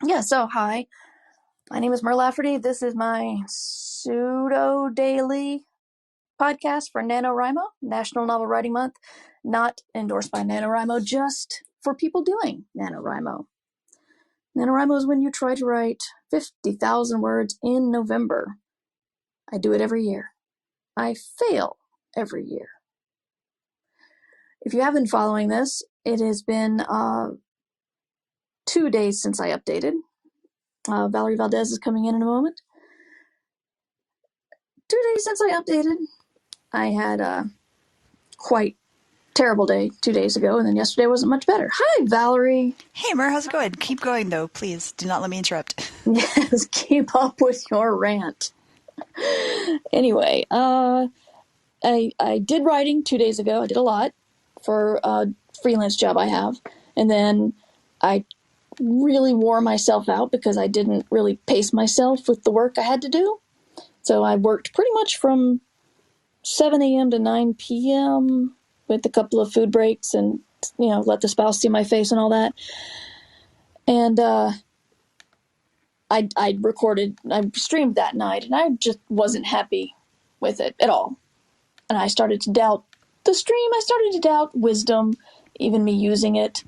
Yeah, so hi. My name is Mer Lafferty. This is my pseudo-daily podcast for NaNoWriMo, National Novel Writing Month. Not endorsed by NaNoWriMo, just for people doing NaNoWriMo. NaNoWriMo is when you try to write 50,000 words in November. I do it every year. I fail every year. If you have been following this, it has been 2 days since I updated. Valerie Valdes is coming in a moment. 2 days since I updated. I had a quite terrible day 2 days ago, and then yesterday wasn't much better. Hi, Valerie. Hey, Mer, how's it going? Keep going, though, please. Do not let me interrupt. Yes, keep up with your rant. Anyway, I did writing 2 days ago. I did a lot for a freelance job I have, and then I really wore myself out because I didn't really pace myself with the work I had to do. So I worked pretty much from 7 a.m. to 9 p.m. with a couple of food breaks and, let the spouse see my face and all that. And I streamed that night, and I just wasn't happy with it at all. And I started to doubt the stream. I started to doubt wisdom, even me using it.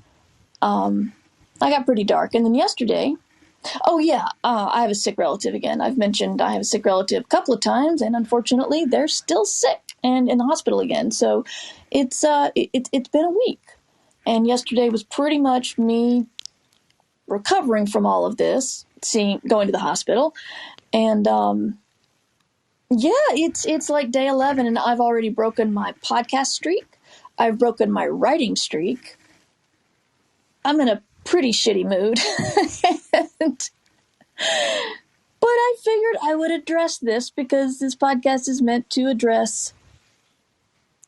I got pretty dark. And then yesterday, I have a sick relative again. I've mentioned I have a sick relative a couple of times, and unfortunately, they're still sick and in the hospital again. So it's been a week. And yesterday was pretty much me recovering from all of this, going to the hospital. And it's like day 11, and I've already broken my podcast streak. I've broken my writing streak. I'm in a pretty shitty mood. But I figured I would address this because this podcast is meant to address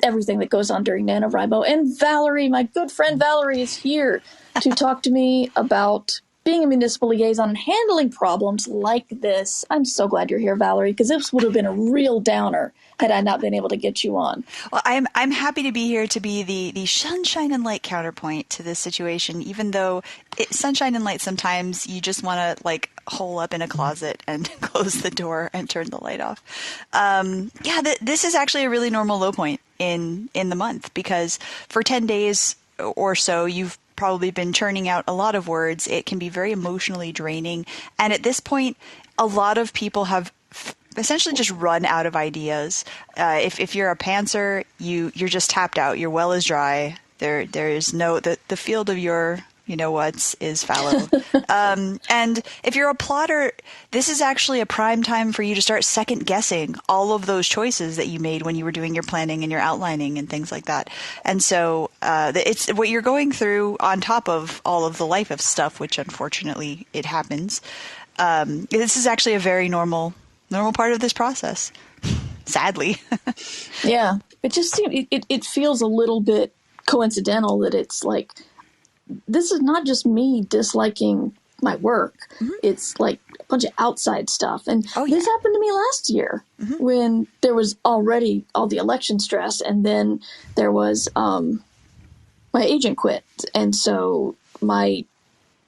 everything that goes on during NaNoWriMo. And Valerie, my good friend Valerie, is here to talk to me about being a municipal liaison and handling problems like this. I'm so glad you're here, Valerie, because this would have been a real downer had I not been able to get you on. Well, I'm happy to be here to be the sunshine and light counterpoint to this situation, even though sunshine and light sometimes you just want to hole up in a closet and close the door and turn the light off. This is actually a really normal low point in the month, because for 10 days or so you've probably been churning out a lot of words. It can be very emotionally draining. And at this point, a lot of people have essentially just run out of ideas. If you're a pantser, you're just tapped out. Your well is dry. There is no, the field of your, is fallow. And if you're a plotter, this is actually a prime time for you to start second guessing all of those choices that you made when you were doing your planning and your outlining and things like that. And so it's what you're going through on top of all of the life of stuff, which unfortunately it happens. This is actually a very normal part of this process, sadly. Yeah, it just seems it feels a little bit coincidental that it's like, this is not just me disliking my work. Mm-hmm. It's like a bunch of outside stuff. And This happened to me last year when there was already all the election stress, and then there was my agent quit. And so my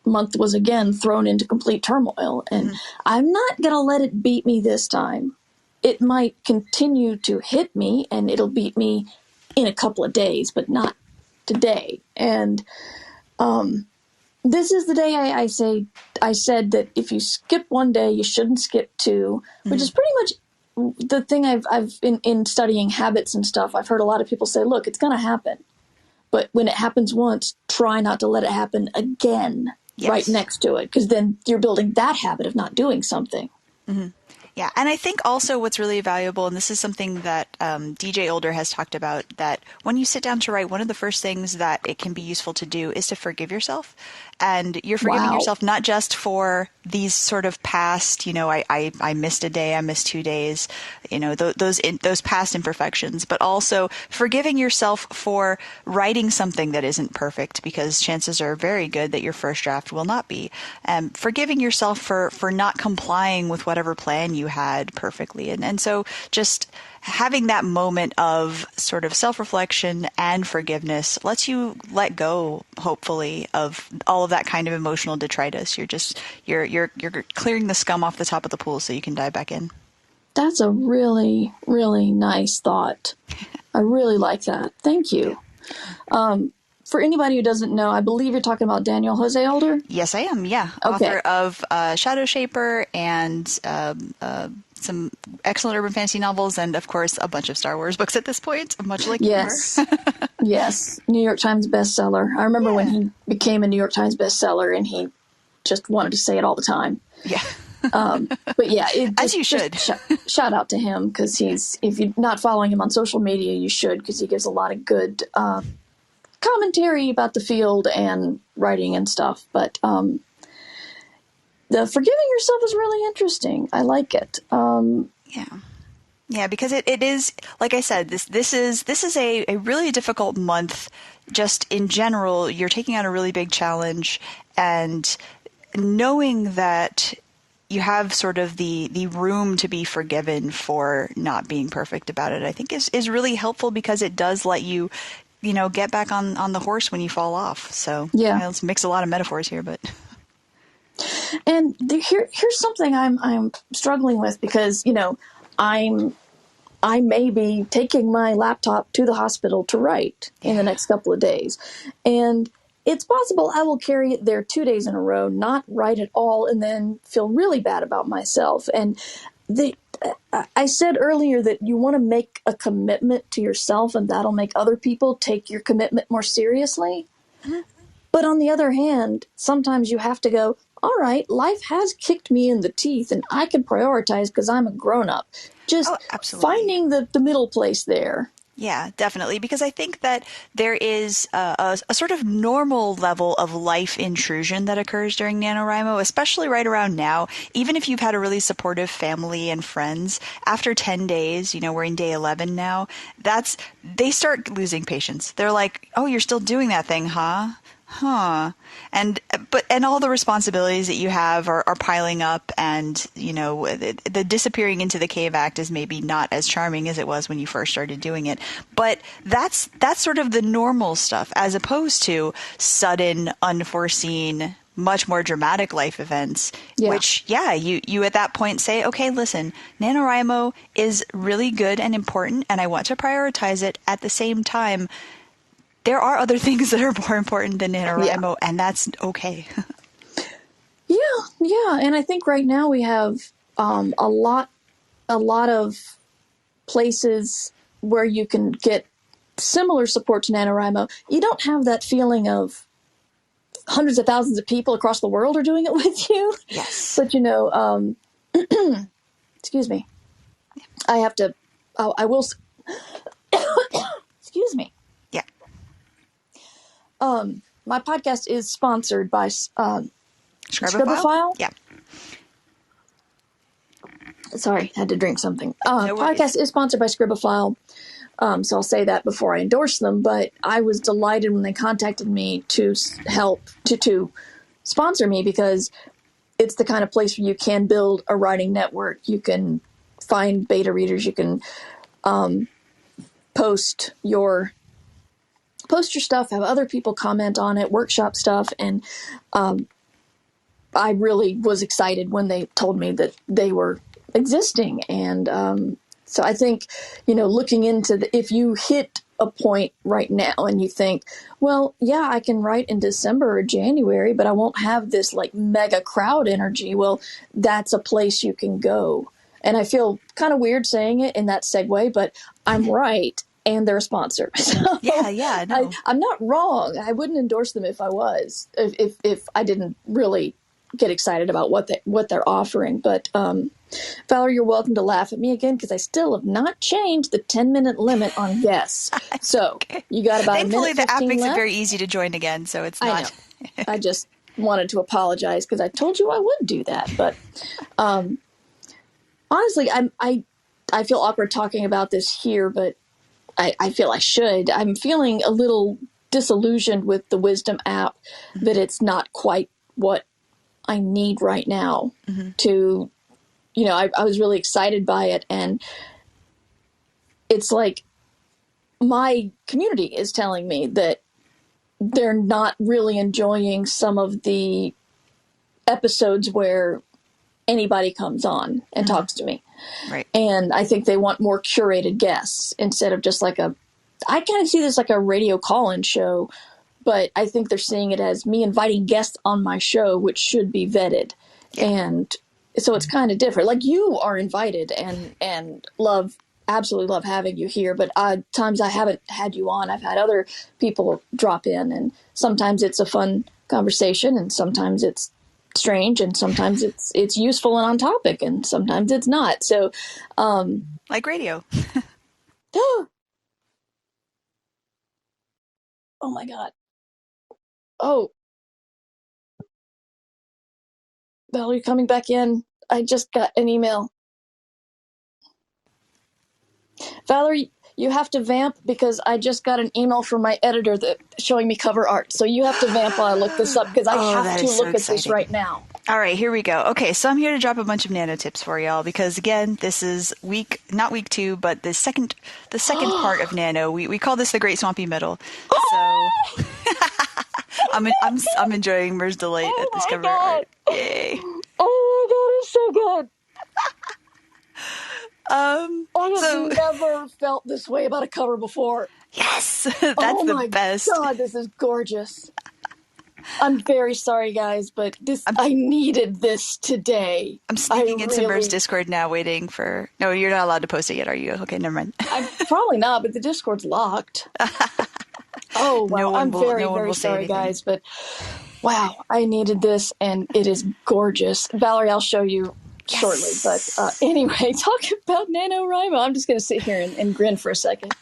month was again thrown into complete turmoil. And I'm not going to let it beat me this time. It might continue to hit me, and it'll beat me in a couple of days, but not today. And this is the day I said that if you skip one day, you shouldn't skip two, which is pretty much the thing I've in studying habits and stuff. I've heard a lot of people say, look, it's going to happen. But when it happens once, try not to let it happen again right next to it, because then you're building that habit of not doing something. Mm-hmm. Yeah, and I think also what's really valuable, and this is something that DJ Older has talked about, that when you sit down to write, one of the first things that it can be useful to do is to forgive yourself. And you're forgiving yourself not just for these sort of past, I missed a day, I missed 2 days, those past imperfections, but also forgiving yourself for writing something that isn't perfect, because chances are very good that your first draft will not be. Forgiving yourself for not complying with whatever plan you had perfectly. And so just having that moment of sort of self-reflection and forgiveness lets you let go, hopefully, of all of that kind of emotional detritus. You're clearing the scum off the top of the pool so you can dive back in. That's a really, really nice thought. I really like that. Thank you. For anybody who doesn't know, I believe you're talking about Daniel Jose Older? Yes, I am. Yeah. Okay. Author of Shadow Shaper and some excellent urban fantasy novels, and of course a bunch of Star Wars books at this point, much like Yes. you are. Yes. New York Times bestseller. I remember when he became a New York Times bestseller and he just wanted to say it all the time. Yeah. But yeah, as you should. Shout out to him, because if you're not following him on social media, you should, because he gives a lot of good commentary about the field and writing and stuff. But the forgiving yourself is really interesting. I like it. Yeah, because it is, like I said, this is a really difficult month. Just in general, you're taking on a really big challenge, and knowing that you have sort of the room to be forgiven for not being perfect about it, I think is really helpful, because it does let you, get back on the horse when you fall off. So Yeah. let's mix a lot of metaphors here, but. And here's something I'm struggling with, because I may be taking my laptop to the hospital to write in the next couple of days, and it's possible I will carry it there 2 days in a row, not write at all, and then feel really bad about myself. And I said earlier that you want to make a commitment to yourself, and that'll make other people take your commitment more seriously. Mm-hmm. But on the other hand, sometimes you have to go, all right, life has kicked me in the teeth, and I can prioritize because I'm a grown-up. Just finding the middle place there. Yeah, definitely. Because I think that there is a sort of normal level of life intrusion that occurs during NaNoWriMo, especially right around now. Even if you've had a really supportive family and friends, after 10 days, we're in day 11 now, they start losing patience. They're like, oh, you're still doing that thing, huh? And all the responsibilities that you have are piling up, and the disappearing into the cave act is maybe not as charming as it was when you first started doing it. But that's sort of the normal stuff, as opposed to sudden, unforeseen, much more dramatic life events, which you at that point say, okay, listen, NaNoWriMo is really good and important, and I want to prioritize it. At the same time, there are other things that are more important than NaNoWriMo, and that's okay. Yeah, and I think right now we have a lot of places where you can get similar support to NaNoWriMo. You don't have that feeling of hundreds of thousands of people across the world are doing it with you. Yes. But excuse me. I have to. I will. Excuse me. Yeah. My podcast is sponsored by Scribophile. Yeah. Sorry, had to drink something. No worries. Podcast is sponsored by Scribophile, so I'll say that before I endorse them. But I was delighted when they contacted me to help to sponsor me, because it's the kind of place where you can build a writing network. You can find beta readers. You can post your stuff, have other people comment on it, workshop stuff, and I really was excited when they told me that they were existing. And so I think, looking into if you hit a point right now and you think, well, yeah, I can write in December or January, but I won't have this like mega crowd energy. Well, that's a place you can go. And I feel kind of weird saying it in that segue, but I'm right. And they're a sponsor. So yeah. No. I'm not wrong. I wouldn't endorse them if I was, if I didn't really get excited about what they're offering. But Valerie, you're welcome to laugh at me again, because I still have not changed the 10-minute limit on guests. So you got about Thankfully, a minute 15 the app makes left. it very easy to join again, so it's not. I know. I just wanted to apologize, because I told you I would do that. But honestly, I feel awkward talking about this here, but I feel I should. I'm feeling a little disillusioned with the Wisdom app, that it's not quite what I need right now to, I was really excited by it. And it's like my community is telling me that they're not really enjoying some of the episodes where anybody comes on and talks to me. Right. And I think they want more curated guests instead of just like I kind of see this like a radio call-in show, but I think they're seeing it as me inviting guests on my show, which should be vetted. Yeah. And so it's kind of different. Like, you are invited and absolutely love having you here. But times I haven't had you on, I've had other people drop in, and sometimes it's a fun conversation, and sometimes it's strange, and sometimes it's useful and on topic, and sometimes it's not. So, like radio. oh my God. Oh, Valerie, coming back in. I just got an email. Valerie, you have to vamp because I just got an email from my editor showing me cover art. So you have to vamp while I look this up, because I have to look at this right now. All right, here we go. Okay, so I'm here to drop a bunch of nano tips for y'all, because again, this is not week 2, but the second part of nano. We call this the Great Swampy Middle. So I'm enjoying Mer's delight at this cover art. Yay! Oh my God, it's so good. I have never felt this way about a cover before. Yes, that's the best. Oh my God, this is gorgeous. I'm very sorry, guys, but I needed this today. I'm sneaking into Mer's Discord now, waiting for... No, you're not allowed to post it yet, are you? Okay, never mind. I'm probably not, but the Discord's locked. Oh, wow. I'm very, very sorry, guys, but wow, I needed this, and it is gorgeous. Valerie, I'll show you shortly. But anyway, talking about NaNoWriMo, I'm just going to sit here and grin for a second.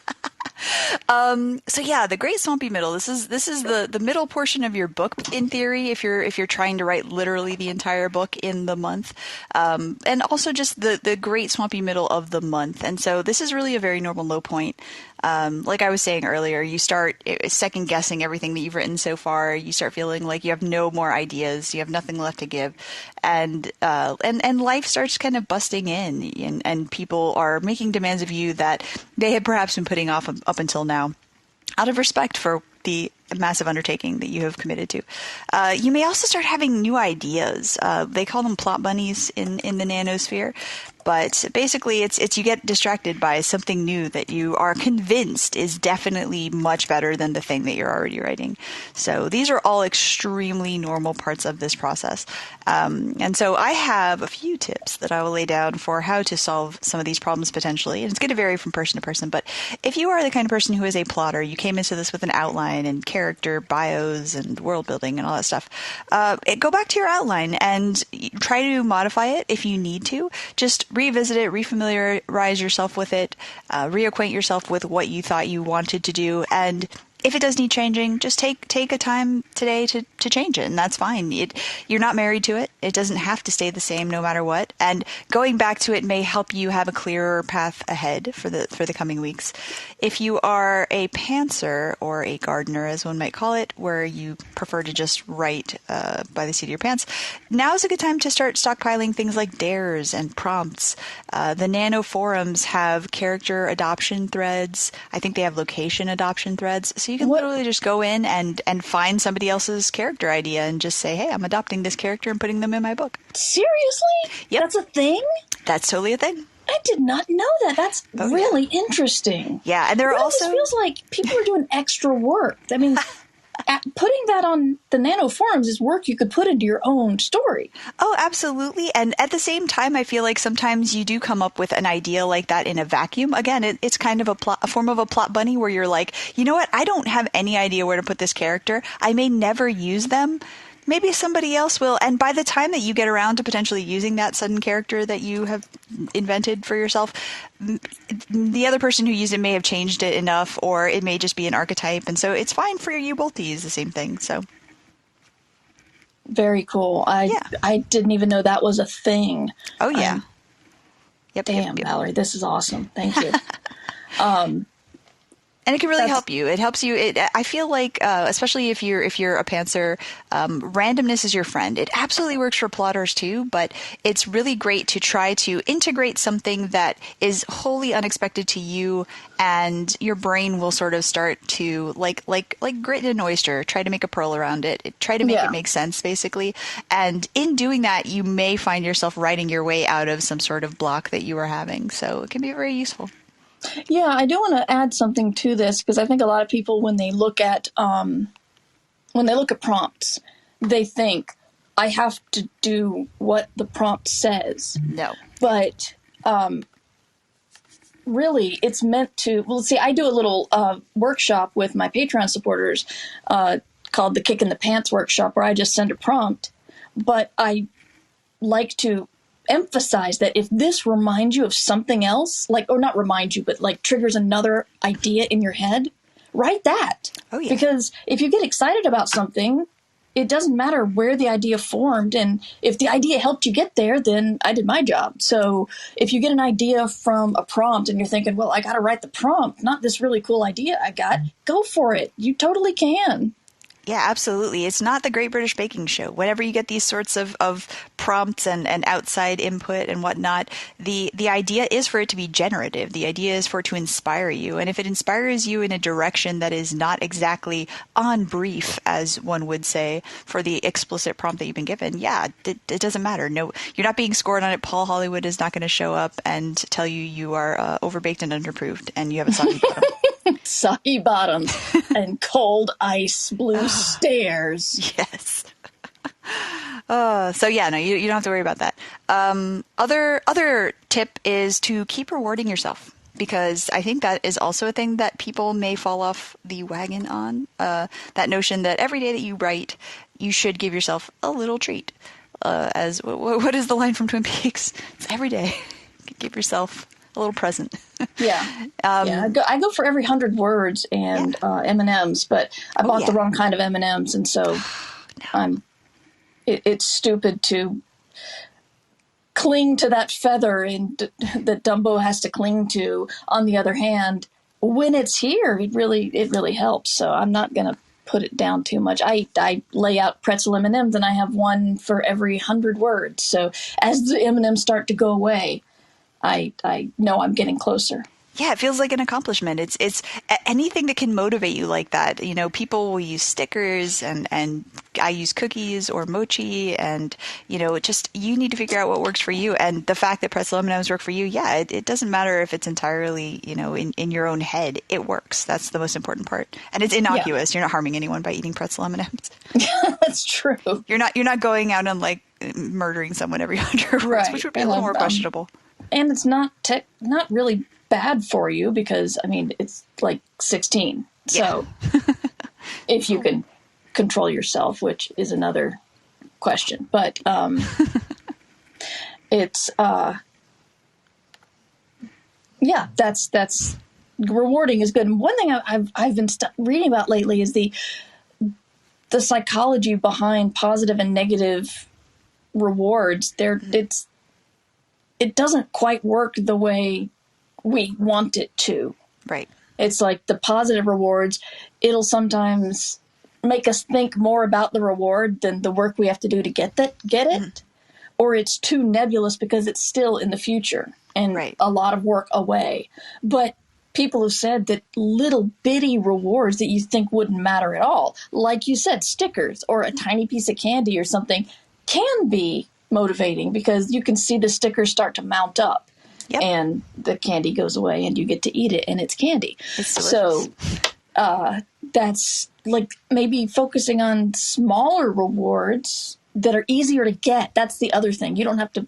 So yeah, the Great Swampy Middle. This is the middle portion of your book, in theory, if you're trying to write literally the entire book in the month, and also just the Great Swampy Middle of the month. And so this is really a very normal low point. Like I was saying earlier, you start second guessing everything that you've written so far. You start feeling like you have no more ideas. You have nothing left to give, and life starts kind of busting in, and people are making demands of you that they had perhaps been putting off up until now, out of respect for the massive undertaking that you have committed to. You may also start having new ideas. They call them plot bunnies in the nanosphere. But basically, it's you get distracted by something new that you are convinced is definitely much better than the thing that you're already writing. So these are all extremely normal parts of this process. And so I have a few tips that I will lay down for how to solve some of these problems potentially. And it's going to vary from person to person. But if you are the kind of person who is a plotter, you came into this with an outline and character bios and world building and all that stuff, go back to your outline and try to modify it if you need to. Just revisit it, refamiliarize yourself with it, reacquaint yourself with what you thought you wanted to do, and if it does need changing, just take a time today to change it, and that's fine. You're not married to it. It doesn't have to stay the same no matter what. And going back to it may help you have a clearer path ahead for the coming weeks. If you are a pantser or a gardener, as one might call it, where you prefer to just write by the seat of your pants, now is a good time to start stockpiling things like dares and prompts. The Nano forums have character adoption threads. I think they have location adoption threads. So you can literally just go in and find somebody else's character idea and just say, hey, I'm adopting this character and putting them in my book. Seriously? Yep. That's a thing? That's totally a thing. I did not know that. That's really interesting. Yeah, and there are also... It feels like people are doing extra work. I mean... Putting that on the Nano forums is work you could put into your own story. Oh, absolutely. And at the same time, I feel like sometimes you do come up with an idea like that in a vacuum. Again, it's kind of a form of a plot bunny where you're like, you know what? I don't have any idea where to put this character. I may never use them. Maybe somebody else will. And by the time that you get around to potentially using that sudden character that you have invented for yourself, the other person who used it may have changed it enough, or it may just be an archetype. And so it's fine for you both to use the same thing. So very cool. I didn't even know that was a thing. Oh, yeah. Yep. Valerie, this is awesome. Thank you. And it can really help you. It helps you. I feel like, especially if you're a pantser, randomness is your friend. It absolutely works for plotters too, but it's really great to try to integrate something that is wholly unexpected to you, and your brain will sort of start to like grit an oyster, try to make a pearl around it, try to make it make sense, basically. And in doing that, you may find yourself writing your way out of some sort of block that you are having. So it can be very useful. Yeah, I do want to add something to this, because I think a lot of people, when they look at prompts, they think I have to do what the prompt says. No, but really, it's meant to. Well, see, I do a little workshop with my Patreon supporters called the Kick in the Pants workshop, where I just send a prompt, but I like to emphasize that if this reminds you of something else, or not remind you, but triggers another idea in your head, write that. Oh, yeah. Because if you get excited about something, it doesn't matter where the idea formed. And if the idea helped you get there, then I did my job. So if you get an idea from a prompt and you're thinking, well, I got to write the prompt, not this really cool idea I got, go for it. You totally can. Yeah, absolutely. It's not the Great British Baking Show. Whenever you get these sorts of prompts and outside input and whatnot, the idea is for it to be generative. The idea is for it to inspire you. And if it inspires you in a direction that is not exactly on brief, as one would say, for the explicit prompt that you've been given, it doesn't matter. No, you're not being scored on it. Paul Hollywood is not going to show up and tell you are overbaked and underproofed and you have a soggy bottom. Soggy bottoms and cold ice blue stairs. Yes. So yeah, no, you don't have to worry about that. Other tip is to keep rewarding yourself, because I think that is also a thing that people may fall off the wagon on. That notion that every day that you write, you should give yourself a little treat. What is the line from Twin Peaks? It's every day. Give yourself a little present. Yeah. I go for every 100 words and M&Ms, but I bought the wrong kind of M&Ms, and so it's stupid to cling to that feather that Dumbo has to cling to. On the other hand, when it's here, it really helps. So I'm not going to put it down too much. I lay out pretzel M&Ms, and I have one for every 100 words. So as the M&Ms start to go away, I know I'm getting closer. Yeah, it feels like an accomplishment. It's anything that can motivate you like that. You know, people will use stickers and I use cookies or mochi, and you need to figure out what works for you. And the fact that pretzel M&Ms work for you, it doesn't matter if it's entirely, in your own head. It works. That's the most important part. And it's innocuous. Yeah. You're not harming anyone by eating pretzel M&Ms. That's true. You're not going out and murdering someone every 100 words, which would be a little more questionable. And it's not really bad for you, because it's 16. So if you can control yourself, which is another question, but it's that's rewarding is good. And one thing I've been reading about lately is the psychology behind positive and negative rewards. It doesn't quite work the way we want it to. Right. It's like the positive rewards, it'll sometimes make us think more about the reward than the work we have to do to get it. Mm-hmm. Or it's too nebulous because it's still in the future and a lot of work away. But people have said that little bitty rewards that you think wouldn't matter at all, like you said, stickers or a tiny piece of candy or something, can be motivating, because you can see the stickers start to mount up. Yep. And the candy goes away and you get to eat it, and it's candy. It's delicious. So that's maybe focusing on smaller rewards that are easier to get. That's the other thing. You don't have to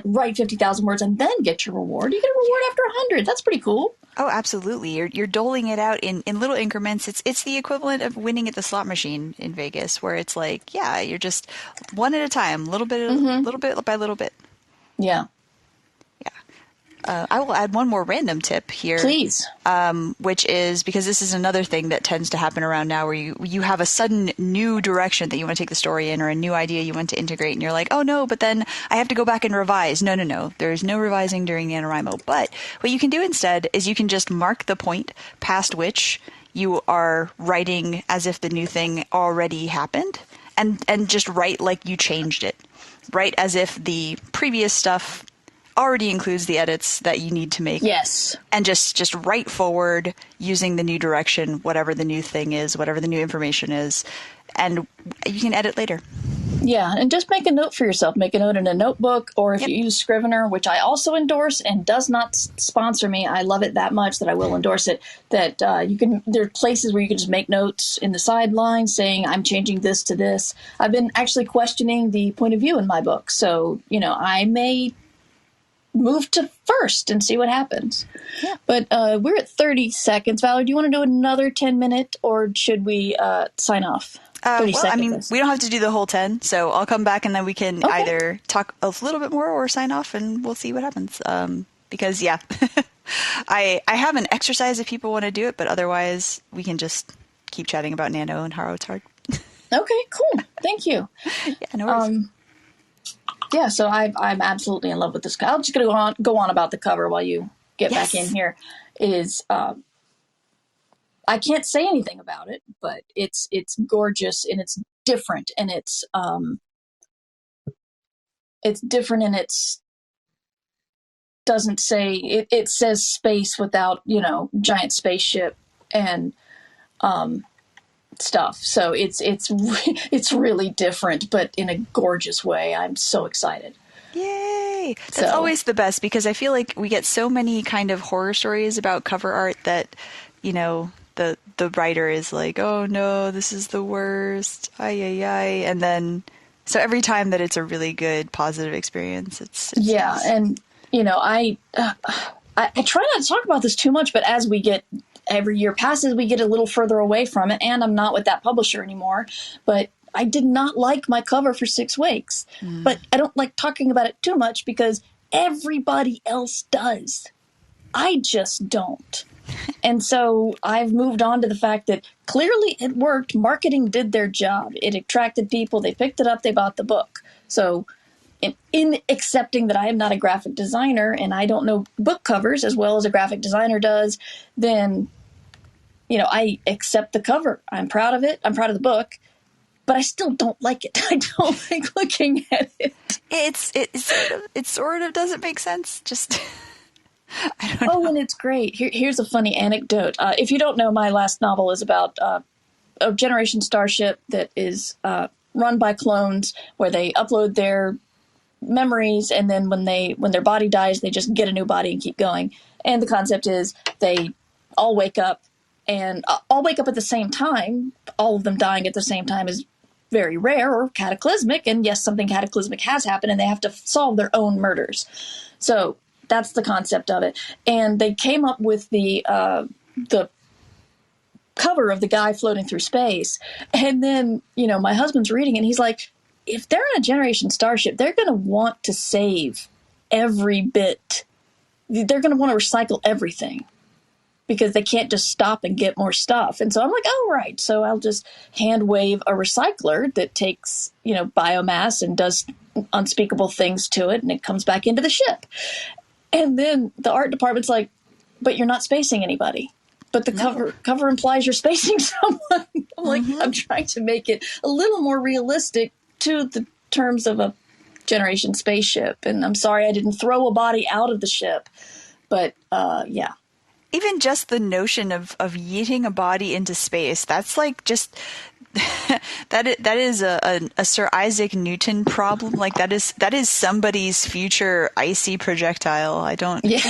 write 50,000 words and then get your reward. You get a reward after 100. That's pretty cool. Oh, absolutely. You're doling it out in little increments. It's the equivalent of winning at the slot machine in Vegas, where it's you're just one at a time, little bit by little bit. Yeah. Yeah. I will add one more random tip here. Please. Which is because this is another thing that tends to happen around now where you have a sudden new direction that you want to take the story in or a new idea you want to integrate and you're like, oh no, but then I have to go back and revise. No. There's no revising during NaNoWriMo. But what you can do instead is you can just mark the point past which you are writing as if the new thing already happened and just write like you changed it. Write as if the previous stuff already includes the edits that you need to make. Yes. And just write forward using the new direction, whatever the new thing is, whatever the new information is, and you can edit later. Yeah, and just make a note for yourself. Make a note in a notebook, or if you use Scrivener, which I also endorse and does not sponsor me. I love it that much that I will endorse it. That you can. There are places where you can just make notes in the sideline saying, "I'm changing this to this." I've been actually questioning the point of view in my book, so I may move to first and see what happens. Yeah. But we're at 30 seconds. Valerie, do you want to do another 10-minute, or should we sign off? 30 well, seconds. I mean, we don't have to do the whole 10, so I'll come back and then we can either talk a little bit more or sign off and we'll see what happens. Because, yeah, I have an exercise if people want to do it, but otherwise we can just keep chatting about NaNo and how it's hard. Okay, cool. Thank you. Yeah, no worries. Yeah, so I'm absolutely in love with this. I'm just going to go on about the cover while you get back in here. I can't say anything about it, but it's gorgeous and it's different and it's different and it's doesn't say it says space without giant spaceship and stuff. So it's really different, but in a gorgeous way. I'm so excited. Yay! That's always the best because I feel like we get so many kind of horror stories about cover art that the writer is like, oh no, this is the worst, ay, and then so every time that it's a really good positive experience, it's nice. And I try not to talk about this too much, but as every year passes, we get a little further away from it, and I'm not with that publisher anymore, but I did not like my cover for 6 weeks, but I don't like talking about it too much because everybody else does. I just don't. And so I've moved on to the fact that clearly it worked. Marketing did their job. It attracted people. They picked it up. They bought the book. So in accepting that I am not a graphic designer and I don't know book covers as well as a graphic designer does, then, I accept the cover. I'm proud of it. I'm proud of the book. But I still don't like it. I don't like looking at it. It sort of doesn't make sense. Just... I don't know. And it's great. Here's a funny anecdote. If you don't know, my last novel is about a Generation Starship that is run by clones where they upload their memories, and then when their body dies, they just get a new body and keep going. And the concept is they all wake up, and all wake up at the same time. All of them dying at the same time is very rare or cataclysmic, and yes, something cataclysmic has happened, and they have to solve their own murders. So that's the concept of it. And they came up with the cover of the guy floating through space. And then, my husband's reading it and he's like, if they're in a Generation Starship, they're going to want to save every bit. They're going to want to recycle everything because they can't just stop and get more stuff. And so I'm like, oh, right. So I'll just hand wave a recycler that takes, biomass and does unspeakable things to it. And it comes back into the ship. And then the art department's like, but you're not spacing anybody. But the cover implies you're spacing someone. I'm like, I'm trying to make it a little more realistic to the terms of a Generation spaceship. And I'm sorry I didn't throw a body out of the ship. But, yeah. Even just the notion of yeeting a body into space, that's like just... that is a Sir Isaac Newton problem. Like that is somebody's future icy projectile. I don't. Yeah.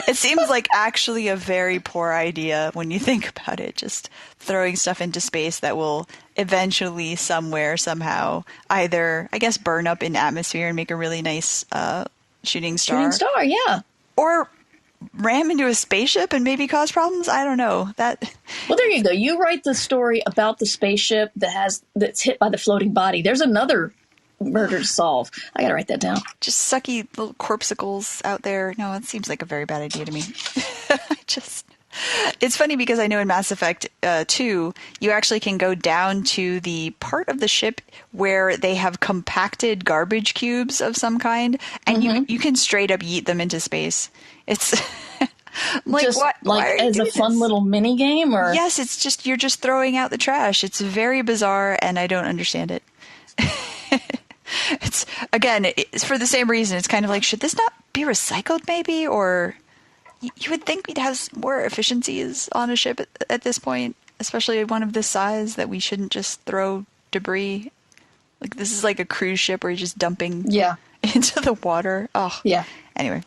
It seems like actually a very poor idea when you think about it. Just throwing stuff into space that will eventually, somewhere, somehow, either I guess burn up in atmosphere and make a really nice shooting star. Shooting star, yeah. Or ram into a spaceship and maybe cause problems. I don't know that. Well, there you go. You write the story about the spaceship that's hit by the floating body. There's another murder to solve. I gotta write that down. Just sucky little corpsicles out there. No, it seems like a very bad idea to me. It's funny because I know in Mass Effect 2, you actually can go down to the part of the ship where they have compacted garbage cubes of some kind, and you can straight up yeet them into space. It's like, just what? like as a fun little mini game, or yes, it's just you're just throwing out the trash. It's very bizarre, and I don't understand it. It's for the same reason. It's kind of like, should this not be recycled, maybe, or you would think we'd have more efficiencies on a ship at this point, especially one of this size, that we shouldn't just throw debris. Like, this is like a cruise ship where you're just dumping into the water. Oh, yeah. Anyway.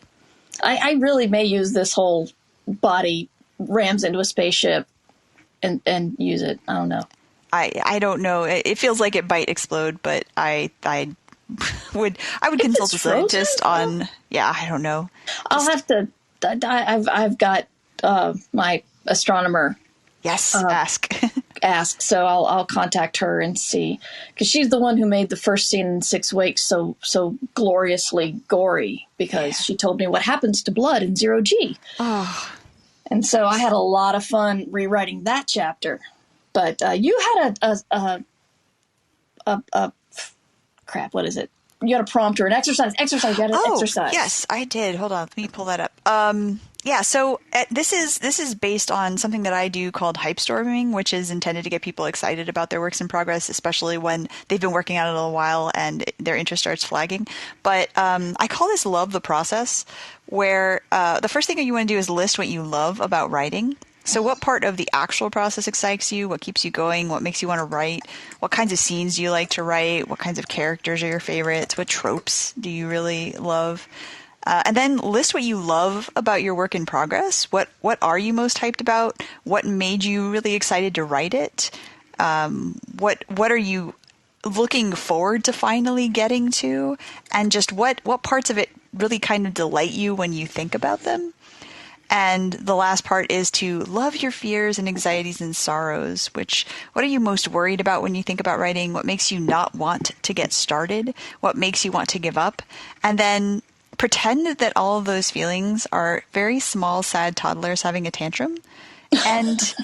I really may use this whole body rams into a spaceship and use it. I don't know. I don't know. It feels like it might explode, but I would consult a scientist on. Yeah, I don't know. I'll have to. I've got my astronomer. Yes, ask. So I'll contact her and see, because she's the one who made the first scene in 6 Weeks so gloriously gory, because she told me what happens to blood in 0G. Oh. And so I had a lot of fun rewriting that chapter. But you had a crap. What is it? You had a prompt or an exercise. You had an exercise. Yes, I did. Hold on, let me pull that up. Yeah, so this is based on something that I do called hype storming, which is intended to get people excited about their works in progress, especially when they've been working on it a little while and their interest starts flagging. But I call this love the process, where the first thing that you want to do is list what you love about writing. So what part of the actual process excites you? What keeps you going? What makes you want to write? What kinds of scenes do you like to write? What kinds of characters are your favorites? What tropes do you really love? And then list what you love about your work in progress. What are you most hyped about? What made you really excited to write it? What are you looking forward to finally getting to? And just what parts of it really kind of delight you when you think about them? And the last part is to love your fears and anxieties and sorrows, what are you most worried about when you think about writing? What makes you not want to get started? What makes you want to give up? And then pretend that all of those feelings are very small, sad toddlers having a tantrum, and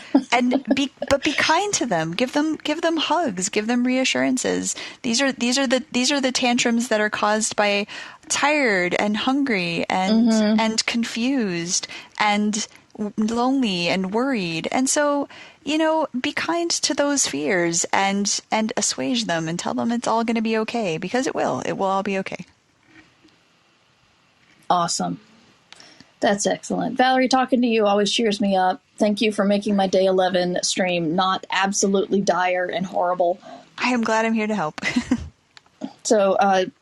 be kind to them. Give them hugs. Give them reassurances. These are the tantrums that are caused by tired and hungry and confused and lonely and worried. And so, be kind to those fears and assuage them and tell them it's all going to be okay, because it will all be okay. Awesome. That's excellent. Valerie, talking to you always cheers me up. Thank you for making my day 11 stream not absolutely dire and horrible. I am glad I'm here to help. So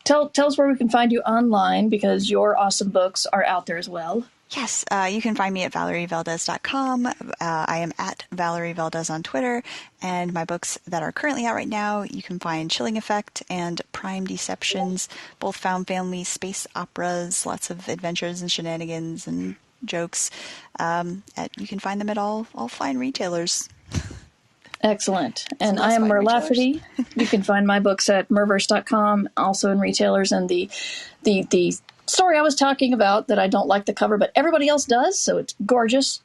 tell us where we can find you online, because your awesome books are out there as well. Yes, you can find me at valerievaldes.com. I am at Valerie Valdes on Twitter. And my books that are currently out right now, you can find Chilling Effect and Prime Deceptions, both found family space operas, lots of adventures and shenanigans and jokes. You can find them at all fine retailers. Excellent. And I am Mer Lafferty. You can find my books at merverse.com, also in retailers. And the story I was talking about that I don't like the cover, but everybody else does, so it's gorgeous.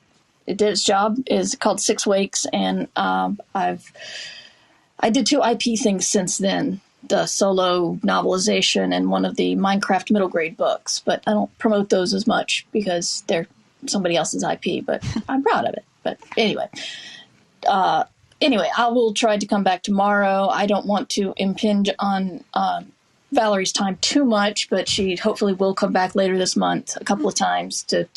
It did its job, is called 6 Weeks, and I did 2 IP things since then, the solo novelization and one of the Minecraft middle grade books, but I don't promote those as much because they're somebody else's IP, but I'm proud of it. But anyway, I will try to come back tomorrow. I don't want to impinge on Valerie's time too much, but she hopefully will come back later this month a couple of times to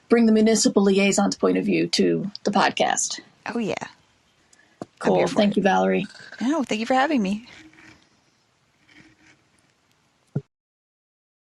bring the municipal liaison's point of view to the podcast. Oh, yeah. Cool. Thank you, Valerie. No, thank you for having me.